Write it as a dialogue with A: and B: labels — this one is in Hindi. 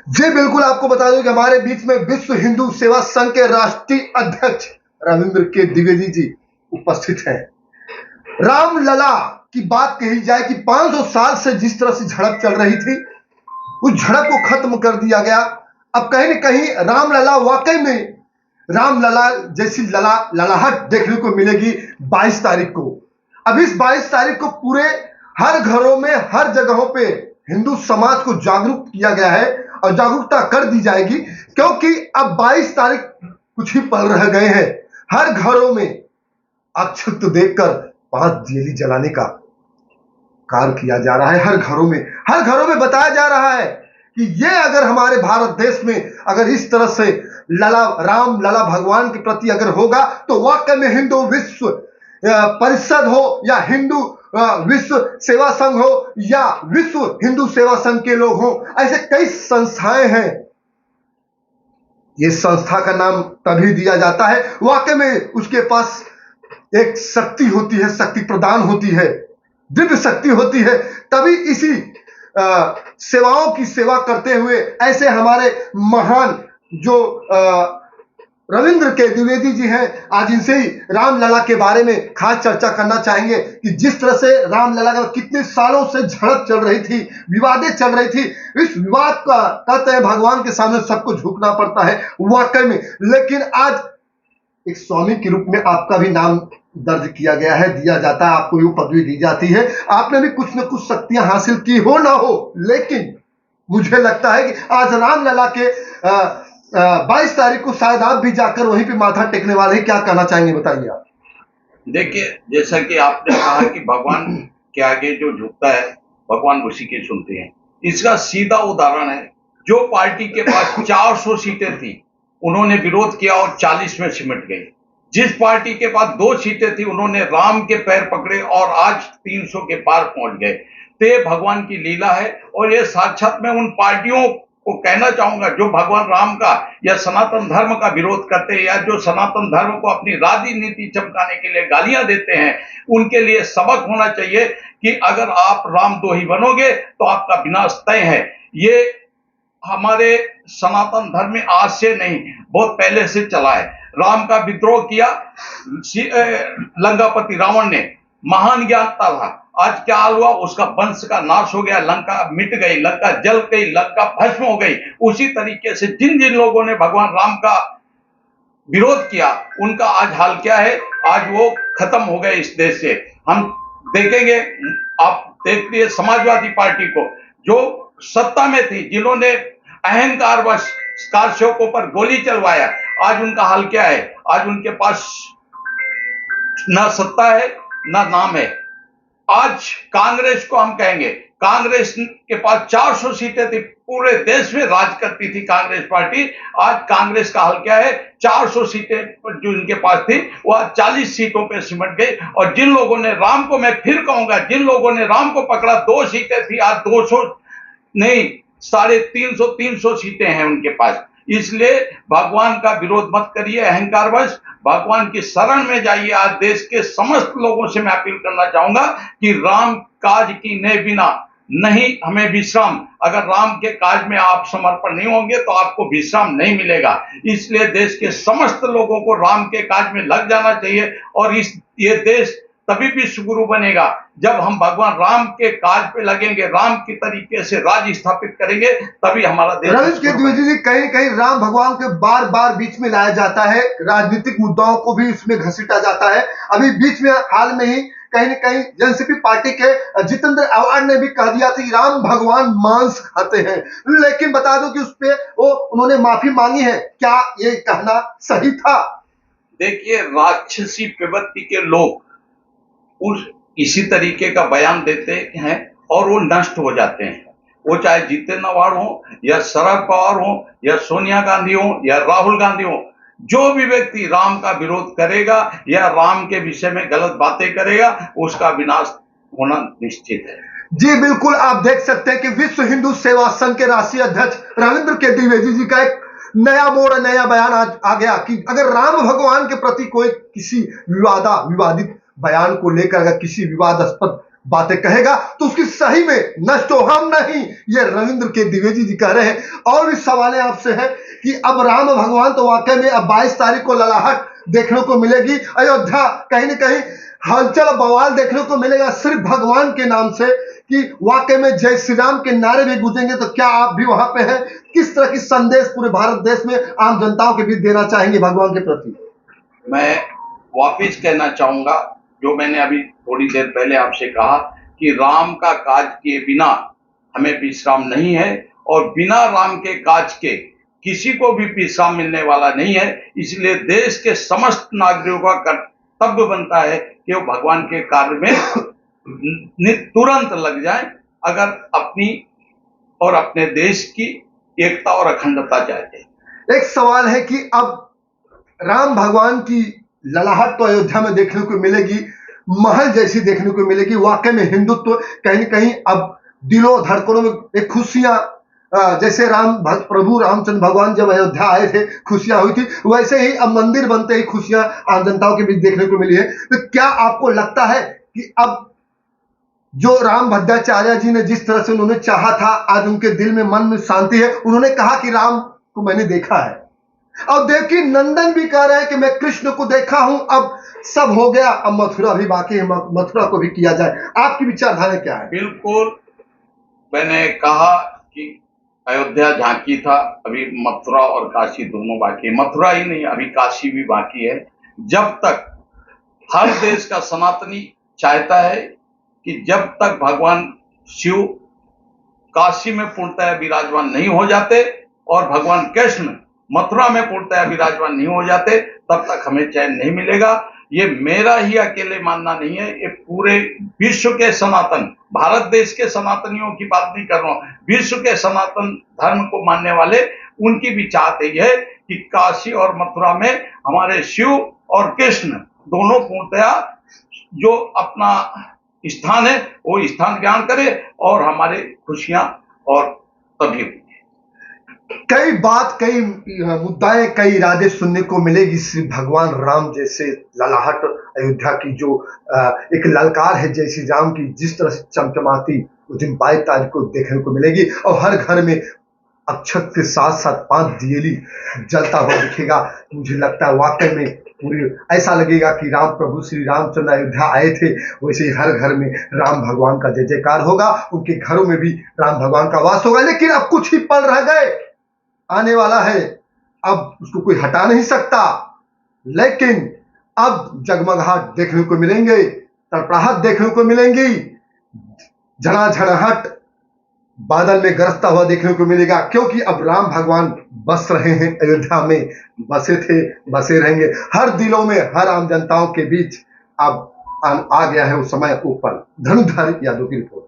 A: जी बिल्कुल, आपको बता दूं कि हमारे बीच में विश्व हिंदू सेवा संघ के राष्ट्रीय अध्यक्ष रविंद्र के द्विवेदी जी उपस्थित हैं। रामलला की बात कही जाए कि 500 साल से जिस तरह से झड़प चल रही थी, उस झड़प को खत्म कर दिया गया। अब कहीं न कहीं रामलला वाकई में रामलला जैसी ललाहट देखने को मिलेगी 22 तारीख को। अब इस 22 तारीख को पूरे हर घरों में, हर जगहों पे हिंदू समाज को जागरूक किया गया है और जागरूकता कर दी जाएगी, क्योंकि अब 22 तारीख कुछ ही पल रह गए हैं। हर घरों में अक्षत देखकर 5 दियली जलाने का कार्य किया जा रहा है। हर घरों में बताया जा रहा है कि ये अगर हमारे भारत देश में अगर इस तरह से राम लला भगवान के प्रति अगर होगा, तो वाकई में हिंदू विश्व परिषद हो या हिंदू विश्व सेवा संघ हो या विश्व हिंदू सेवा संघ के लोग हो, ऐसे कई संस्थाएं हैं। ये संस्था का नाम तभी दिया जाता है वाकई में उसके पास एक शक्ति होती है, शक्ति प्रदान होती है, दिव्य शक्ति होती है, तभी इसी सेवाओं की सेवा करते हुए ऐसे हमारे महान जो रविंद्र के द्विवेदी जी हैं, आज इनसे ही रामलला के बारे में खास चर्चा करना चाहेंगे कि जिस तरह से रामलला का कितने सालों से झड़प चल रही थी, विवादें चल रही थी। इस विवाद का कहते हैं भगवान के सामने सबको झुकना पड़ता है वाकई में, लेकिन आज एक स्वामी के रूप में आपका भी नाम दर्ज किया गया है, दिया जाता है, आपको ये पदवी दी जाती है। आपने भी कुछ न कुछ शक्तियां हासिल की हो ना हो, लेकिन मुझे लगता है कि आज रामलला के 22 तारीख को शायद आप भी जाकर वहीं पे माथा टेकने वाले हैं। क्या कहना चाहेंगे, बताइए आप।
B: देखिए, जैसा कि आपने कहा कि भगवान के आगे जो झुकता है भगवान उसी की सुनते हैं, इसका सीधा उदाहरण है। जो पार्टी के पास 400 सीटें थी उन्होंने विरोध किया और 40 में सिमट गई। जिस पार्टी के पास 2 सीटें थी उन्होंने राम के पैर पकड़े और आज 300 के पार पहुंच गए। तो ये भगवान की लीला है और ये साक्षात मैं उन पार्टियों को कहना चाहूंगा जो भगवान राम का या सनातन धर्म का विरोध करते हैं या जो सनातन धर्म को अपनी राजनीति चमकाने के लिए गालियां देते हैं, उनके लिए सबक होना चाहिए कि अगर आप रामद्रोही बनोगे तो आपका विनाश तय है। ये हमारे सनातन धर्म में आज से नहीं, बहुत पहले से चला है। राम का विद्रोह किया लंकापति रावण ने, महान ज्ञाता था। आज क्या हाल हुआ, उसका वंश का नाश हो गया, लंका मिट गई, लंका जल गई, लंका भस्म हो गई। उसी तरीके से जिन जिन लोगों ने भगवान राम का विरोध किया उनका आज हाल क्या है, आज वो खत्म हो गए इस देश से। हम देखेंगे, आप देखिए समाजवादी पार्टी को जो सत्ता में थी, जिन्होंने अहंकारवश कारसेवकों पर गोली चलवाया, आज उनका हाल क्या है। आज उनके पास ना सत्ता है ना नाम है। आज कांग्रेस को हम कहेंगे, कांग्रेस के पास 400 सीटें थी, पूरे देश में राज करती थी कांग्रेस पार्टी। आज कांग्रेस का हाल क्या है, 400 सीटें जो इनके पास थी वो आज 40 सीटों पे सिमट गई। और जिन लोगों ने राम को, मैं फिर कहूंगा, जिन लोगों ने राम को पकड़ा, 2 सीटें थी, आज 200 नहीं 350 सीटें हैं उनके पास। इसलिए भगवान का विरोध मत करिए अहंकारवश, भगवान की शरण में जाइए। आज देश के समस्त लोगों से मैं अपील करना चाहूंगा कि राम काज की ने बिना नहीं हमें विश्राम। अगर राम के काज में आप समर्पण नहीं होंगे तो आपको विश्राम नहीं मिलेगा। इसलिए देश के समस्त लोगों को राम के काज में लग जाना चाहिए और ये देश तभी विश्व गुरु बनेगा जब हम भगवान राम के काज पे लगेंगे, राम की तरीके से राज स्थापित करेंगे, तभी हमारा देश।
A: रविंद्र के द्विवेदी जी, कहीं कहीं राम भगवान के बार बार बीच में लाया जाता है, राजनीतिक मुद्दाओं को भी इसमें घसीटा जाता है। अभी बीच में हाल में ही कहीं न कहीं एनसीपी पार्टी के जितेंद्र आव्हाड ने भी कह दिया था कि राम भगवान मांस खाते हैं, लेकिन बता दूं कि उस पे उन्होंने माफी मांगी है। क्या ये कहना सही था?
B: देखिए, राक्षसी प्रवृत्ति के लोग इसी तरीके का बयान देते हैं और वो नष्ट हो जाते हैं। वो चाहे जितेंद्र आव्हाड हो या शरद पवार हो या सोनिया गांधी हो या राहुल गांधी हो, जो भी व्यक्ति राम का विरोध करेगा या राम के विषय में गलत बातें करेगा, उसका विनाश होना निश्चित है।
A: जी बिल्कुल, आप देख सकते हैं कि विश्व हिंदू सेवा संघ के राष्ट्रीय अध्यक्ष रविंद्र के द्विवेदी जी का एक नया मोड़, नया बयान आज आ गया कि अगर राम भगवान के प्रति कोई किसी विवादित बयान को लेकर अगर किसी विवादास्पद बातें कहेगा तो उसकी सही में नष्ट हो हम नहीं, ये रविंद्र के द्विवेदी जी कह रहे हैं। और भी सवालें आपसे हैं कि अब राम भगवान तो वाकई में अब 22 तारीख को ललाहट देखने को मिलेगी, अयोध्या कहीं ना कहीं हलचल बवाल देखने को मिलेगा सिर्फ भगवान के नाम से, कि वाकई में जय श्री राम के नारे भी गूंजेंगे। तो क्या आप भी वहां पे हैं? किस तरह की संदेश पूरे भारत देश में आम जनताओं के बीच देना चाहेंगे भगवान के प्रति?
B: मैं वापिस कहना चाहूंगा जो मैंने अभी थोड़ी देर पहले आपसे कहा कि राम का काज किए बिना हमें विश्राम नहीं है, और बिना राम के काज के किसी को भी विश्राम मिलने वाला नहीं है। इसलिए देश के समस्त नागरिकों का कर्तव्य बनता है कि वो भगवान के कार्य में तुरंत लग जाए, अगर अपनी और अपने देश की एकता और अखंडता चाहते।
A: एक सवाल है कि अब राम भगवान की ललाहट तो अयोध्या में देखने को मिलेगी, महल जैसी देखने को मिलेगी। वाकई में हिंदुत्व कहीं न कहीं अब दिलों धड़कनों में एक खुशियां, जैसे प्रभु रामचंद्र भगवान जब अयोध्या आए थे खुशियां हुई थी, वैसे ही अब मंदिर बनते ही खुशियां आम जनताओं के बीच देखने को मिली है। तो क्या आपको लगता है कि अब जो राम भद्राचार्य जी ने जिस तरह से उन्होंने चाहा था, आज उनके दिल में मन में शांति है? उन्होंने कहा कि राम को मैंने देखा है, और देवकी नंदन भी कह रहे हैं कि मैं कृष्ण को देखा हूं, अब सब हो गया, अब मथुरा भी बाकी है, मथुरा को भी किया जाए। आपकी विचारधारा क्या है?
B: बिल्कुल, मैंने कहा कि अयोध्या झांकी था, अभी मथुरा और काशी दोनों बाकी है। मथुरा ही नहीं, अभी काशी भी बाकी है। जब तक हर देश का सनातनी चाहता है कि जब तक भगवान शिव काशी में पूर्णतः विराजमान नहीं हो जाते और भगवान कृष्ण मथुरा में पूर्णतः विराजमान नहीं हो जाते, तब तक हमें चैन नहीं मिलेगा। ये मेरा ही अकेले मानना नहीं है, ये पूरे विश्व के सनातन, भारत देश के सनातनियों की बात नहीं कर रहा हूं, विश्व के सनातन धर्म को मानने वाले, उनकी भी चाहत यही है कि काशी और मथुरा में हमारे शिव और कृष्ण दोनों पूर्णतः जो अपना स्थान है वो स्थान ज्ञान करे और हमारे खुशियां और तभी।
A: कई बात, कई मुद्दाएं, कई इरादे सुनने को मिलेगी। श्री भगवान राम जैसे ललाहट अयोध्या की जो एक ललकार है जय श्री राम की, जिस तरह से चमचमाती उस दिन 22 तारीख को देखने को मिलेगी, और हर घर में अक्षत के साथ साथ 5 दियेली जलता हुआ दिखेगा। मुझे लगता है वाकई में पूरी ऐसा लगेगा कि राम प्रभु श्री रामचंद्र अयोध्या आए थे, वैसे ही हर घर में राम भगवान का जय जयकार होगा, उनके घरों में भी राम भगवान का वास होगा। लेकिन अब कुछ ही पल रह गए, आने वाला है, अब उसको कोई हटा नहीं सकता। लेकिन अब जगमगाहट देखने को मिलेंगे, तड़पड़ाहट देखने को मिलेंगी, झनाझनाहट बादल में गरजता हुआ देखने को मिलेगा, क्योंकि अब राम भगवान बस रहे हैं अयोध्या में, बसे थे, बसे रहेंगे हर दिलों में, हर आम जनताओं के बीच। अब आ गया है वो समय ऊपर। धनुधारी यादव की रिपोर्ट।